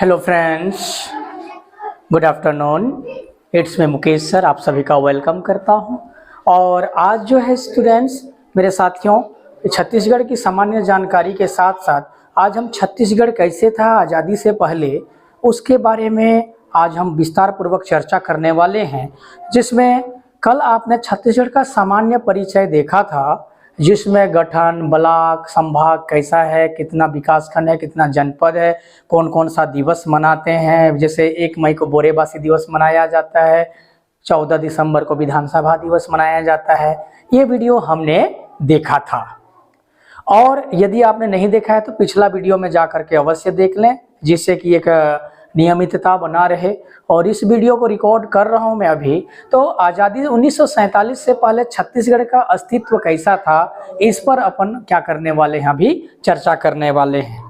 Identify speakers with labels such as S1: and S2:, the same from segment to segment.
S1: Hello friends, good afternoon. It's मैं Mukesh sir, आप सभी का वेलकम करता हूं। और आज जो है स्टूडेंट्स, मेरे साथियों, छत्तीसगढ़ की सामान्य जानकारी के साथ साथ आज हम छत्तीसगढ़ कैसे था आज़ादी से पहले उसके बारे में आज हम विस्तार पूर्वक चर्चा करने वाले हैं। जिसमें कल आपने छत्तीसगढ़ का सामान्य परिचय देखा था, जिसमें गठन, ब्लॉक, संभाग कैसा है, कितना विकासखंड है, कितना जनपद है, कौन कौन सा दिवस मनाते हैं। जैसे 1 मई को बोरेबासी दिवस मनाया जाता है, 14 दिसंबर को विधानसभा दिवस मनाया जाता है। ये वीडियो हमने देखा था, और यदि आपने नहीं देखा है तो पिछला वीडियो में जा करके अवश्य देख लें, जिससे कि एक नियमितता बना रहे। और इस वीडियो को रिकॉर्ड कर रहा हूं मैं अभी। तो आज़ादी 1947 से पहले छत्तीसगढ़ का अस्तित्व कैसा था, इस पर अपन क्या करने वाले हैं, अभी चर्चा करने वाले हैं।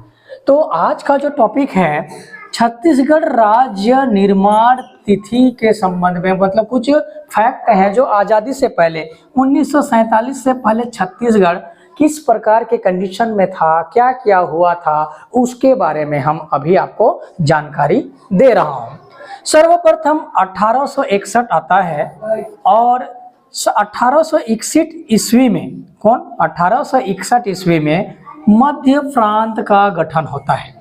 S1: तो आज का जो टॉपिक है छत्तीसगढ़ राज्य निर्माण तिथि के संबंध में, मतलब कुछ फैक्ट हैं जो आज़ादी से पहले 1947 से पहले छत्तीसगढ़ किस प्रकार के कंडीशन में था, क्या क्या हुआ था, उसके बारे में हम अभी आपको जानकारी दे रहा हूं। सर्वप्रथम 1861 आता है, और 1861 ईस्वी में 1861 ईस्वी में मध्य प्रांत का गठन होता है।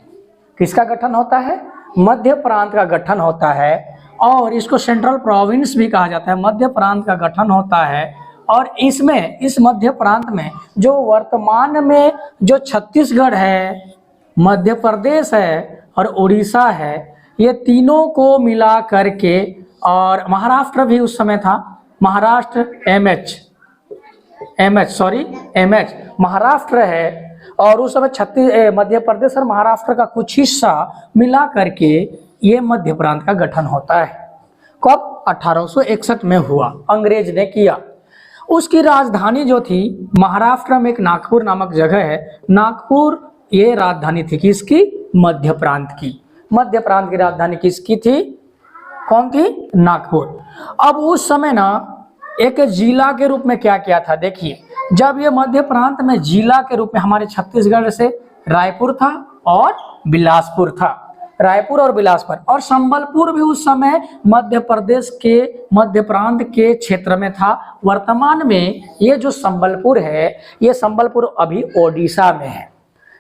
S1: किसका गठन होता है? मध्य प्रांत का गठन होता है, और इसको सेंट्रल प्रोविंस भी कहा जाता है। मध्य प्रांत का गठन होता है, और इसमें इस मध्य प्रांत में जो वर्तमान में जो छत्तीसगढ़ है, मध्य प्रदेश है और उड़ीसा है, ये तीनों को मिला करके, और महाराष्ट्र भी उस समय था, महाराष्ट्र एमएच महाराष्ट्र है। और उस समय मध्य प्रदेश और महाराष्ट्र का कुछ हिस्सा मिला करके ये मध्य प्रांत का गठन होता है। कब? 1861 में हुआ, अंग्रेज ने किया। उसकी राजधानी जो थी महाराष्ट्र में एक नागपुर नामक जगह है, नागपुर ये राजधानी थी किसकी? मध्य प्रांत की। मध्य प्रांत की राजधानी किसकी थी? कौन थी? नागपुर। अब उस समय ना एक जिला के रूप में क्या किया था, देखिए, जब ये मध्य प्रांत में जिला के रूप में हमारे छत्तीसगढ़ से रायपुर था और बिलासपुर था, रायपुर और बिलासपुर, और संबलपुर भी उस समय मध्य प्रदेश के मध्य प्रांत के क्षेत्र में था। वर्तमान में ये जो संबलपुर है, ये संबलपुर अभी ओडिशा में है,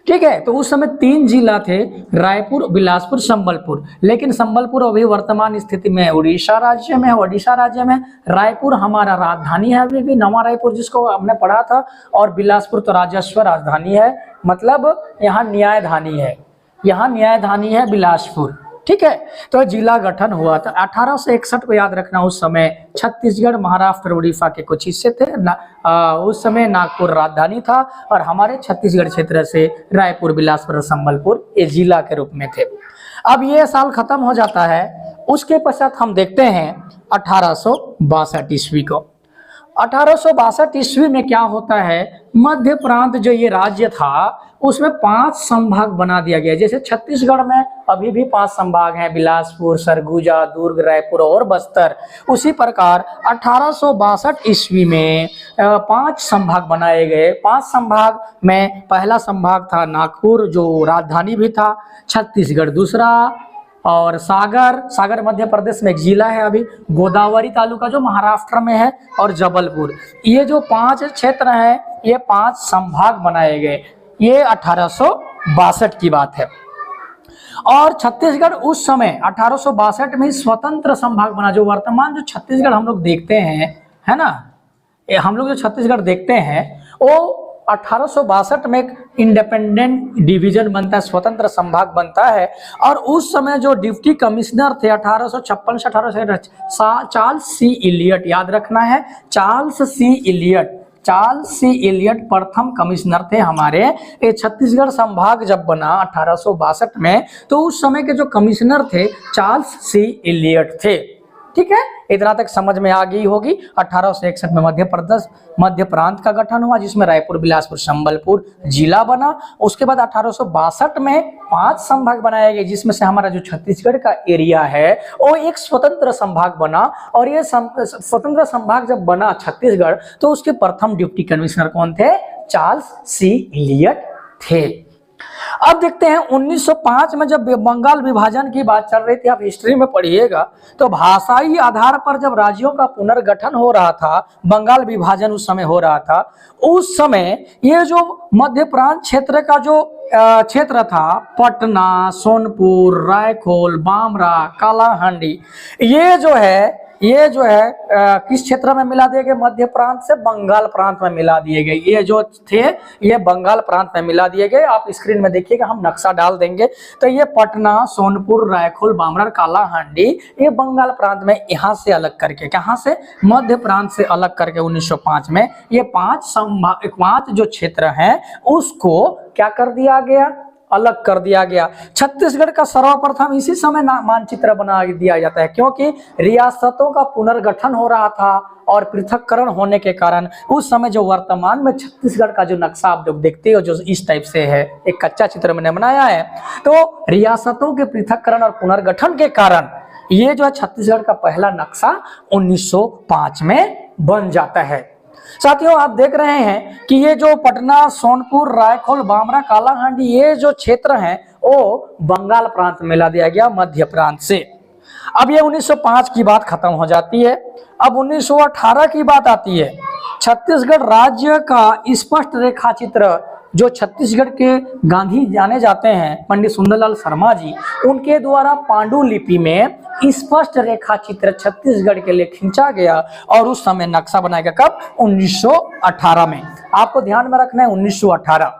S1: ठीक है। तो उस समय 3 जिला थे, रायपुर, बिलासपुर, संबलपुर। लेकिन संबलपुर अभी वर्तमान स्थिति में उड़ीसा राज्य में है। ओडिशा राज्य में रायपुर हमारा राजधानी है, अभी भी नवा रायपुर जिसको हमने पढ़ा था, और बिलासपुर तो राजस्व राजधानी है, मतलब यहाँ न्यायधानी है, यहाँ न्यायधानी है बिलासपुर, ठीक है। तो जिला गठन हुआ था 1861 को, याद रखना। उस समय छत्तीसगढ़, महाराष्ट्र, उड़ीसा के कुछ हिस्से थे। उस समय नागपुर राजधानी था, और हमारे छत्तीसगढ़ क्षेत्र से रायपुर, बिलासपुर और संबलपुर ये जिला के रूप में थे। अब ये साल खत्म हो जाता है, उसके पश्चात हम देखते हैं 1862 ईस्वी को। 1862 ईस्वी में क्या होता है, मध्य प्रांत जो ये राज्य था उसमें 5 संभाग बना दिया गया। जैसे छत्तीसगढ़ में अभी भी 5 संभाग हैं, बिलासपुर, सरगुजा, दुर्ग, रायपुर और बस्तर। उसी प्रकार 1862 ईस्वी में 5 संभाग बनाए गए। 5 संभाग में पहला संभाग था नागपुर, जो राजधानी भी था, छत्तीसगढ़ दूसरा, और सागर मध्य प्रदेश में एक जिला है अभी, गोदावरी तालुका जो महाराष्ट्र में है, और जबलपुर। ये जो 5 क्षेत्र हैं, ये 5 संभाग बनाए गए। ये 1862 की बात है। और छत्तीसगढ़ उस समय 1862 में स्वतंत्र संभाग बना। जो वर्तमान जो छत्तीसगढ़ हम लोग देखते हैं, है ना, हम लोग जो छत्तीसगढ़ देखते हैं वो 1862 में एक इंडिपेंडेंट डिवीजन बनता है, स्वतंत्र संभाग बनता है। और उस समय जो डिप्टी कमिश्नर थे 1856 से 1860, चार्ल्स सी इलियट, याद रखना है, चार्ल्स सी इलियट प्रथम कमिश्नर थे हमारे। ये छत्तीसगढ़ संभाग जब बना 1862 में, तो उस समय के जो कमिश्नर थे चार्ल्स सी इलियट थे, ठीक है। इतना तक समझ में आ गई होगी। 1861 में मध्य प्रांत का गठन हुआ, जिसमें रायपुर, बिलासपुर, संबलपुर जिला बना। उसके बाद 1862 में 5 संभाग बनाए गए, जिसमें से हमारा जो छत्तीसगढ़ का एरिया है वो एक स्वतंत्र संभाग बना। और ये स्वतंत्र संभाग जब बना छत्तीसगढ़, तो उसके प्रथम डिप्टी कमिश्नर कौन थे? चार्ल्स सी इलियट थे। अब देखते हैं 1905 में जब बंगाल विभाजन की बात चल रही थी, आप हिस्ट्री में पढ़िएगा, तो भाषाई आधार पर जब राज्यों का पुनर्गठन हो रहा था, बंगाल विभाजन उस समय हो रहा था, उस समय ये जो मध्य प्रांत क्षेत्र का जो क्षेत्र था, पटना, सोनपुर, रायखोल, बामरा, कालाहांडी, ये जो है किस क्षेत्र में मिला दिए गए? मध्य प्रांत से बंगाल प्रांत में मिला दिए गए। ये जो थे ये बंगाल प्रांत में मिला दिए गए। आप स्क्रीन में देखिएगा, हम नक्शा डाल देंगे। तो ये पटना, सोनपुर, रायखोल, बामरा, कालाहांडी ये बंगाल प्रांत में यहाँ से अलग करके, कहाँ से? मध्य प्रांत से अलग करके 1905 में ये पांच जो क्षेत्र हैं उसको क्या कर दिया गया? अलग कर दिया गया। छत्तीसगढ़ का सर्वप्रथम इसी समय मानचित्र बना दिया जाता है, क्योंकि रियासतों का पुनर्गठन हो रहा था और पृथककरण होने के कारण उस समय जो वर्तमान में छत्तीसगढ़ का जो नक्शा आप लोग देखते हो, जो इस टाइप से है, एक कच्चा चित्र मैंने बनाया है, तो रियासतों के पृथककरण और पुनर्गठन के कारण ये जो है छत्तीसगढ़ का पहला नक्शा 1905 में बन जाता है। साथियों, आप देख रहे हैं कि ये जो पटना, सोनपुर, रायखोल, बामरा, कालाहांडी ये जो क्षेत्र हैं वो बंगाल प्रांत में मिला दिया गया मध्य प्रांत से। अब ये 1905 की बात खत्म हो जाती है। अब 1918 की बात आती है। छत्तीसगढ़ राज्य का स्पष्ट रेखा चित्र जो छत्तीसगढ़ के गांधी जाने जाते हैं, पंडित सुंदरलाल शर्मा जी, उनके द्वारा पांडुलिपि में स्पष्ट रेखा चित्र छत्तीसगढ़ के लिए खींचा गया और उस समय नक्शा बनाया गया। कब? 1918 में। आपको ध्यान में रखना है 1918।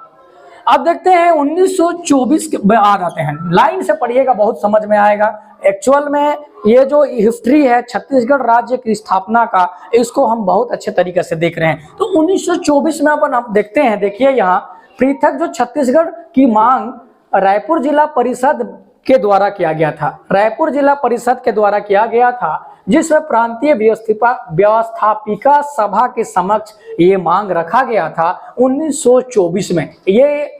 S1: अब देखते हैं 1924 के बाद आते हैं। लाइन से पढ़िएगा, बहुत समझ में आएगा। एक्चुअल में ये जो हिस्ट्री है छत्तीसगढ़ राज्य की स्थापना का, इसको हम बहुत अच्छे तरीके से देख रहे हैं। तो 1924 में अपन आप देखते हैं, देखिए यहाँ पृथक जो छत्तीसगढ़ की मांग रायपुर जिला परिषद के द्वारा किया गया था। रायपुर जिला परिषद के द्वारा किया गया था, जिसमें प्रांतीय व्यवस्थापिका सभा के समक्ष ये मांग रखा गया था 1924 में। ये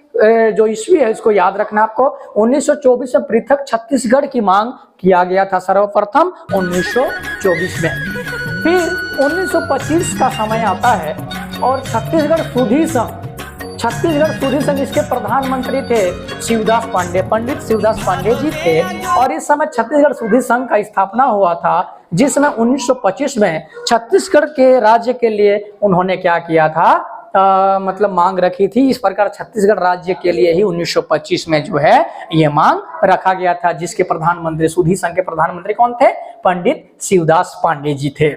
S1: जो ईस्वी है इसको याद रखना आपको। 1924 में पृथक छत्तीसगढ़ की मांग किया गया था सर्वप्रथम 1924 में। फिर 1925 का समय आता है और छत्तीसगढ़ सुधी संघ, इसके प्रधानमंत्री थे शिवदास पांडे, पंडित शिवदास पांडे जी थे। और इस समय छत्तीसगढ़ सुधी संघ का स्थापना हुआ था, जिसमें 1925 में छत्तीसगढ़ के राज्य के लिए उन्होंने क्या किया था, मतलब मांग रखी थी। इस प्रकार छत्तीसगढ़ राज्य के लिए ही 1925 में जो है ये मांग रखा गया था, जिसके प्रधानमंत्री, सुधी संघ के प्रधानमंत्री कौन थे? पंडित शिवदास पांडे जी थे।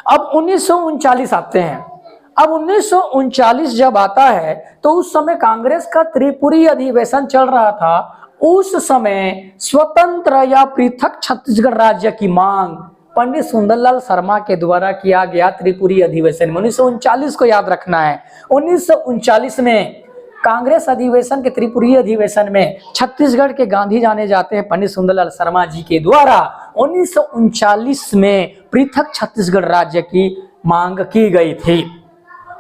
S1: अब 1939 आते हैं। अब 1939 जब आता है तो उस समय कांग्रेस का त्रिपुरी अधिवेशन चल रहा था। उस समय स्वतंत्र या पृथक छत्तीसगढ़ राज्य की मांग पंडित सुंदरलाल शर्मा के द्वारा किया गया त्रिपुरी अधिवेशन में। 1939 को याद रखना है। 1939 में कांग्रेस अधिवेशन के त्रिपुरी अधिवेशन में छत्तीसगढ़ के गांधी जाने जाते हैं पंडित सुंदरलाल शर्मा जी के द्वारा 1939 में पृथक छत्तीसगढ़ राज्य की मांग की गई थी।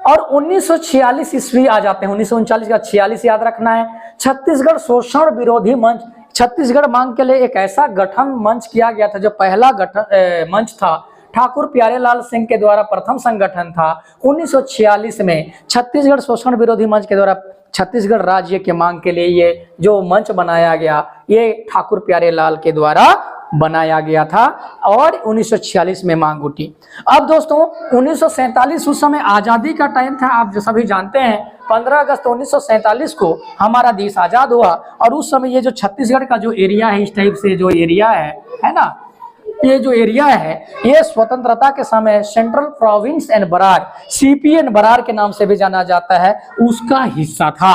S1: और 1946 ईस्वी आ जाते हैं। 1939 का 46 याद रखना है। छत्तीसगढ़ शोषण विरोधी मंच, छत्तीसगढ़ मांग के लिए एक ऐसा गठन मंच किया गया था, जो पहला गठन मंच था ठाकुर प्यारेलाल सिंह के द्वारा प्रथम संगठन था। 1946 में छत्तीसगढ़ शोषण विरोधी मंच के द्वारा छत्तीसगढ़ राज्य के मांग के लिए ये जो मंच बनाया गया, ये ठाकुर प्यारेलाल के द्वारा बनाया गया था और 1946 में मांग उठी। अब दोस्तों 1947 उस समय आजादी का टाइम था। आप जो सभी जानते हैं 15 अगस्त 1947 को हमारा देश आजाद हुआ। और उस समय ये जो छत्तीसगढ़ का जो एरिया है, इस टाइप से जो एरिया है ना, ये जो एरिया है ये स्वतंत्रता के समय central province and Berar, CP and Berar के नाम से भी जाना जाता है, उसका हिस्सा था।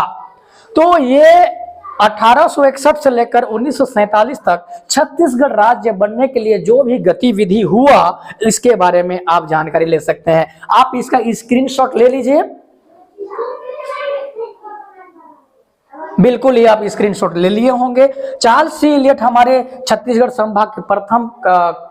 S1: तो ये 1861 से लेकर 1947 तक छत्तीसगढ़ राज्य बनने के लिए जो भी गतिविधि हुआ, इसके बारे में आप जानकारी ले सकते हैं। आप इसका स्क्रीनशॉट ले लीजिए। बिल्कुल ही आप स्क्रीनशॉट ले लिए होंगे। चार्ल्स सी एलियट हमारे छत्तीसगढ़ संभाग के प्रथम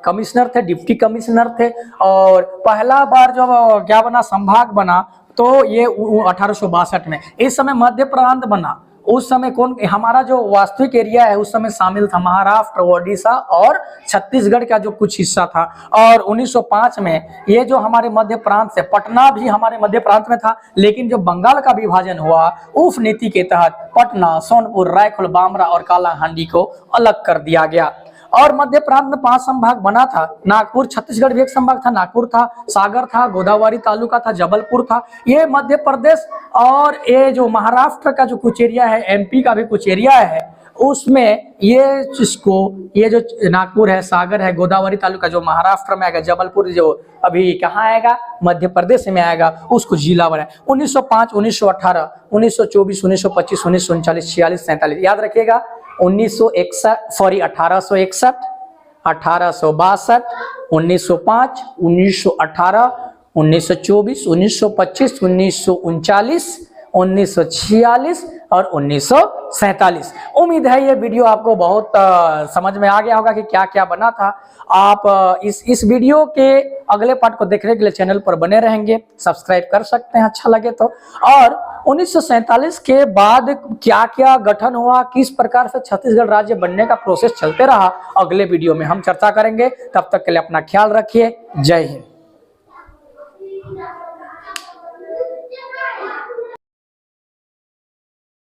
S1: कमिश्नर थे, डिप्टी कमिश्नर थे। और पहला बार जब क्या बना, संभाग बना, तो ये 1862 में। इस समय मध्य प्रांत बना। उस समय कौन, हमारा जो वास्तविक एरिया है उस समय शामिल था महाराष्ट्र, ओडिशा और छत्तीसगढ़ का जो कुछ हिस्सा था। और 1905 में ये जो हमारे मध्य प्रांत से, पटना भी हमारे मध्य प्रांत में था, लेकिन जो बंगाल का विभाजन हुआ उफ नीति के तहत पटना, सोनपुर, रायखोल, बामरा और कालाहांडी को अलग कर दिया गया। और मध्य प्रांत में 5 संभाग बना था। नागपुर, छत्तीसगढ़ भी एक संभाग था, नागपुर था, सागर था, गोदावरी तालुका था, जबलपुर था। ये मध्य प्रदेश और ये जो महाराष्ट्र का जो कुछ एरिया है, एमपी का भी कुछ एरिया है, उसमें ये जिसको, ये जो नागपुर है, सागर है, गोदावरी तालुका जो महाराष्ट्र में आएगा, जबलपुर जो अभी कहाँ आएगा, मध्य प्रदेश में आएगा, उसको जिला बनाए। 1905, 1918, 1924, 1925, 1939, 46, 47 याद रखिएगा। 1861, 1862, 1905, 1918, 1924, 1925, 1939, 1946 और 1947। उम्मीद है ये वीडियो आपको बहुत समझ में आ गया होगा कि क्या क्या बना था। आप इस वीडियो के अगले पार्ट को देखने के लिए चैनल पर बने रहेंगे, सब्सक्राइब कर सकते हैं अच्छा लगे तो। और 1947 के बाद क्या क्या गठन हुआ, किस प्रकार से छत्तीसगढ़ राज्य बनने का प्रोसेस चलते रहा, अगले वीडियो में हम चर्चा करेंगे। तब तक के लिए अपना ख्याल रखिए। जय हिंद।